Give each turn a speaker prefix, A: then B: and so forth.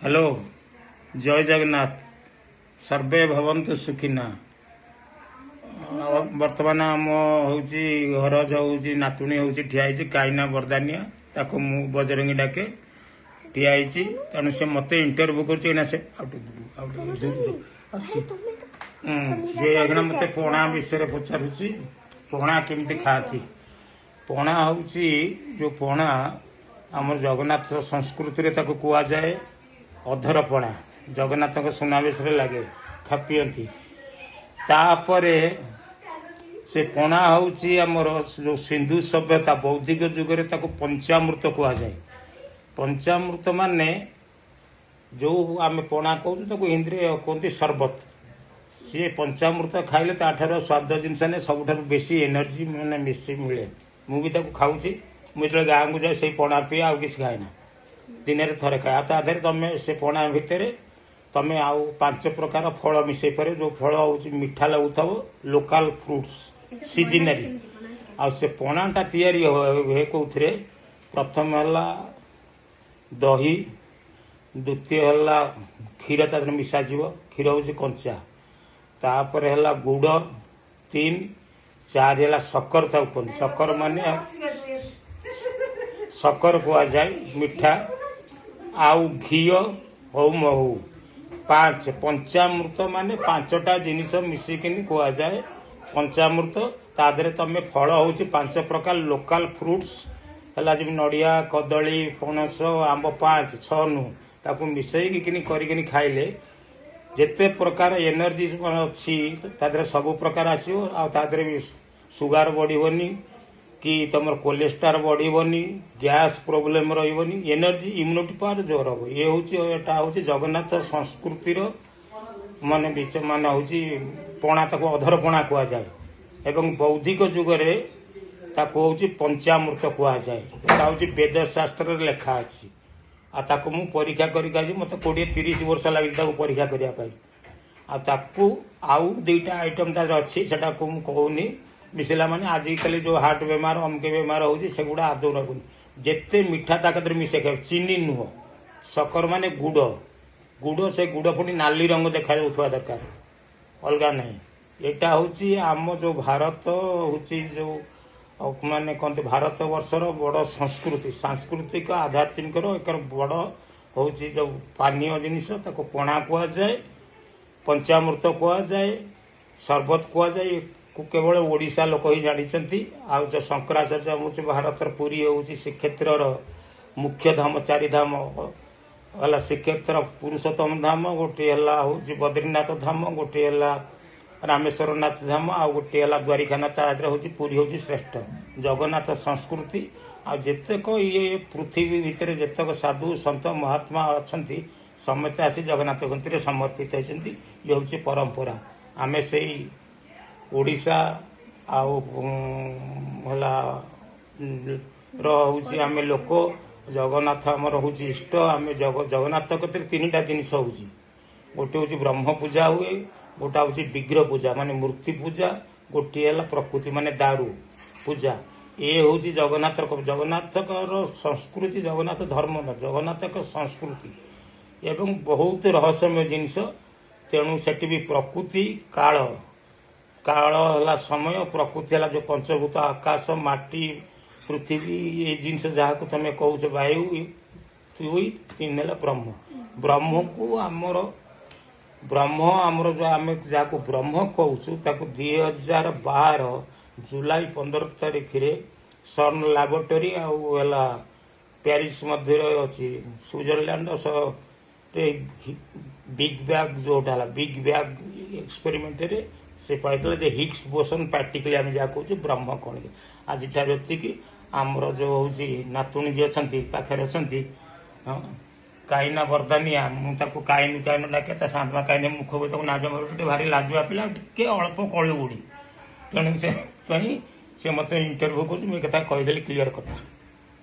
A: Hello जय जगन्नाथ सर्वे भवन्तु सुखिना। वर्तमान आम हूँ घर जो हूँ नातुणी हूँ ठिया काइना बरदानिया ताको मु बजरंगी डाके ठिया तेणु से मत इंटरव्यू कर मत पणा विषय पचारुची पणा केमती खाती। पणा हूँ जो पणा आम जगन्नाथ संस्कृति कह जाए अधर पणा जगन्नाथ सुनावेश लगे खापियंती तापरे से पणा हूँ आमर जो सिंधु सभ्यता बौद्धिक जुगरे पंचामृत कह जाए। पंचामृत माने जो आम पणा कहूँ हिंदी कहते शरबत सी पंचामृत खाइले ताठार स्वाद जिनस ने सब बेसी एनर्जी मैंने मिसी मिले मुझे खाऊँ मुझे गाँव को जाए से पणा पी आउ कि खाएना दिन में थे खाए तादेह तुम से पणा भितर तुम आउ 5 प्रकार फल मिसई पार जो फल हूँ मीठा लगुता लोकल फ्रुट्स सीजनरी आ से पणाटा तैयारी हुए कौन प्रथम है दही द्वितीय है क्षीर ताद मिसा क्षीर हूँ कंचा तापर है गुड़ 3 4 है शक्कर कहते शक्कर माने शक्कर कह जाए मीठा आउ घी हौ महू 5 पंचामृत माने 5टा जिनिस मिसिकिनी कह जाए पंचामृत तादरे तुम फल हूँ 5 प्रकार लोकल फ्रुट्स है जमी नड़िया कदली पणस आंब 5 6 नु ताकू मिसई कि खाइले जेते प्रकार एनर्जी अच्छी तादरे सब प्रकार आसो आदरे भी सुगार बढ़ोनी कि तुम कोलेस्ट्रॉल बढ़ोनी गैस प्रोब्लेम रही एनर्जी इम्यूनिटी पावर जोर हम ये हूँ जगन्नाथ संस्कृतिर मान मान हूँ पणा ताको अधर पणा कह जाए एवं बौद्धिक जुगरे ताको हूँ पंचामृत कह जाए हूँ वेद शास्त्र लेखा अच्छी आको मु परीक्षा कर मत 20-30 वर्ष लगी परीक्षा करने आउ 2टा आइटम तार अच्छी से कहूनी मिसला माने आजिकल जो हार्ट बेमार अमके बेमार होगी सेगुड़ा आदौ रखुनि जिते मीठा ताकत मिसे खाए चीनी नुह शक्कर माने गुड़ गुड़ से गुड़ पुणी नाली रंग देखा दरकार अलग नहीं यहाँ हूँ आम जो भारत हूँ जो माने कहते भारत वर्षर बड़ संस्कृति सांस्कृतिक आध्यात्मिक एक बड़ हूँ जो पानीय जिनिस पणा कह जाए पंचामृत कह जाए शरबत कह जाए केवल ओडिशा लोक ही जानी आ जो शंकराचार्य हूँ भारत पुरी हूँ श्रीक्षेत्र मुख्य धाम 4 धाम है श्रीक्षेत्र पुरुषोत्तम धाम गोटे हूँ बद्रीनाथ धाम गोटे है रामेश्वर नाथ धाम आ गोटे है द्वारिकानाथ आदि हूँ पुरी हूँ श्रेष्ठ जगन्नाथ संस्कृति आतेक ये पृथ्वी भितर जितक साधु सत महात्मा अच्छा समस्ते आसी जगन्नाथ गंती समर्पित होती ये हूँ परंपरा आमे से ओडिशा आम लोक जगन्नाथ आमर हूँ इष्ट आम जगन्नाथ कतर 3टा जिनिस हूँ गोटे हूँ ब्रह्म पूजा हुए गोटा हूँ विग्रह पूजा माने मूर्ति पूजा गोटे है प्रकृति माने दारू पूजा ये हूँ जगन्नाथ जगन्नाथ संस्कृति जगन्नाथ धर्म न जगन्नाथ संस्कृति एवं बहुत रहस्यमय जिनिस तेणु से भी प्रकृति काल काल है समय प्रकृति है जो पंचभूत आकाश माटी पृथ्वी ये जिनस जहाँ को तुम कह वायु 3 है ब्रह्म ब्रह्म को आमर ब्रह्म आमर जो आम जहाँ ब्रह्म कहूँ 2012 जुलाई 15 तारीख सन लैबोरेटरी आला पेरिस मध्य अच्छी स्विट्जरलैंड बिग बैग जोटा बिग बैग एक्सपेरिमेंट से कहते हिग्स बोसन पार्टिकल आम जहाँ कह ब्रह्म कौन आज एति आमर जो हूँ नातुणी जी अच्छा पाखे अच्छा काइना बरदानिया मुझे काइन काइन डाके सातमा काइन मुख भी नाज मार भारी लाजुआ पिला टे अल्प कली उड़ी तेणु से मत इंटरव्यू कर कहीदेली क्लीयर कथा।